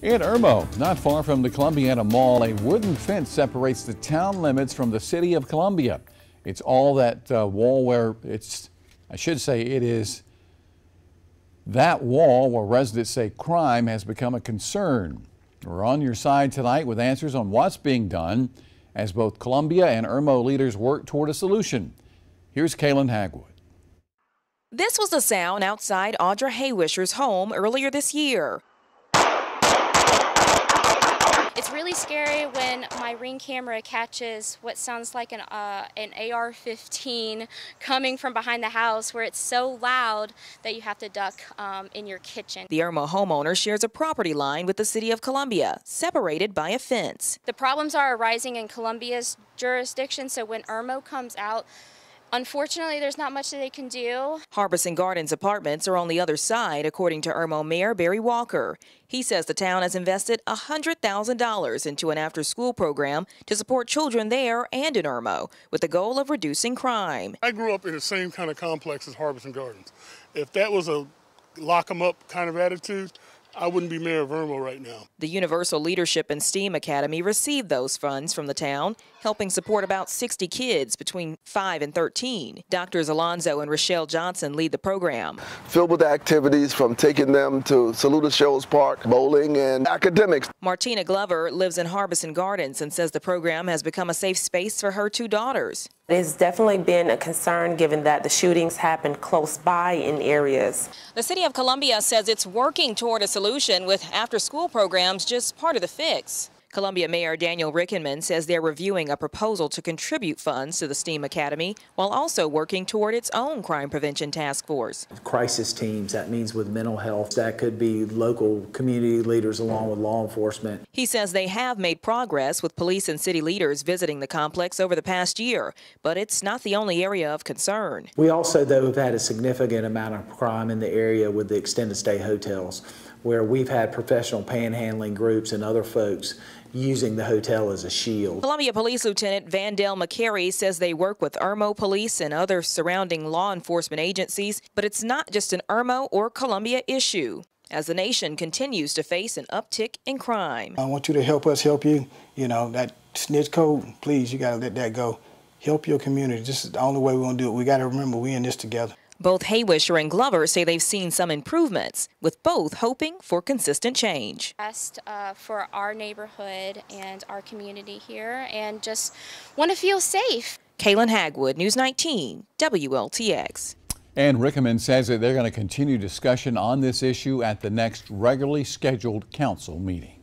In Irmo, not far from the Columbiana Mall, a wooden fence separates the town limits from the city of Columbia. It's all that wall where I should say it is that wall where residents say crime has become a concern. We're on your side tonight with answers on what's being done as both Columbia and Irmo leaders work toward a solution. Here's Kaylin Hagwood. This was the sound outside Audra Haywisher's home earlier this year. It's really scary when my Ring camera catches what sounds like an AR-15 coming from behind the house, where it's so loud that you have to duck in your kitchen. The Irmo homeowner shares a property line with the city of Columbia, separated by a fence. The problems are arising in Columbia's jurisdiction, so when Irmo comes out, unfortunately, there's not much that they can do. Harbison Gardens apartments are on the other side, according to Irmo Mayor Barry Walker. He says the town has invested $100,000 into an after-school program to support children there and in Irmo, with the goal of reducing crime. I grew up in the same kind of complex as Harbison Gardens. If that was a lock 'em up kind of attitude, I wouldn't be mayor of Irmo right now. The Universal Leadership and STEAM Academy received those funds from the town, helping support about 60 kids between 5 and 13. Doctors Alonzo and Rochelle Johnson lead the program. Filled with activities from taking them to Saluda Shoals Park, bowling, and academics. Martina Glover lives in Harbison Gardens and says the program has become a safe space for her two daughters. It's definitely been a concern given that the shootings happen close by in areas. The city of Columbia says it's working toward a solution, with after-school programs just part of the fix. Columbia Mayor Daniel Rickenman says they're reviewing a proposal to contribute funds to the STEAM Academy while also working toward its own crime prevention task force. Crisis teams, that means with mental health, that could be local community leaders along with law enforcement. He says they have made progress with police and city leaders visiting the complex over the past year, but it's not the only area of concern. We also, though, have had a significant amount of crime in the area with the extended stay hotels, where we've had professional panhandling groups and other folks using the hotel as a shield. Columbia Police Lieutenant Vandale McCary says they work with Irmo Police and other surrounding law enforcement agencies, but it's not just an Irmo or Columbia issue, as the nation continues to face an uptick in crime. I want you to help us help you. You know, that snitch code, please, you got to let that go. Help your community. This is the only way we're going to do it. We got to remember we're in this together. Both Haywisher and Glover say they've seen some improvements, with both hoping for consistent change. Best for our neighborhood and our community here, and just want to feel safe. Kaylin Hagwood, News 19, WLTX. And Rickenman says that they're going to continue discussion on this issue at the next regularly scheduled council meeting.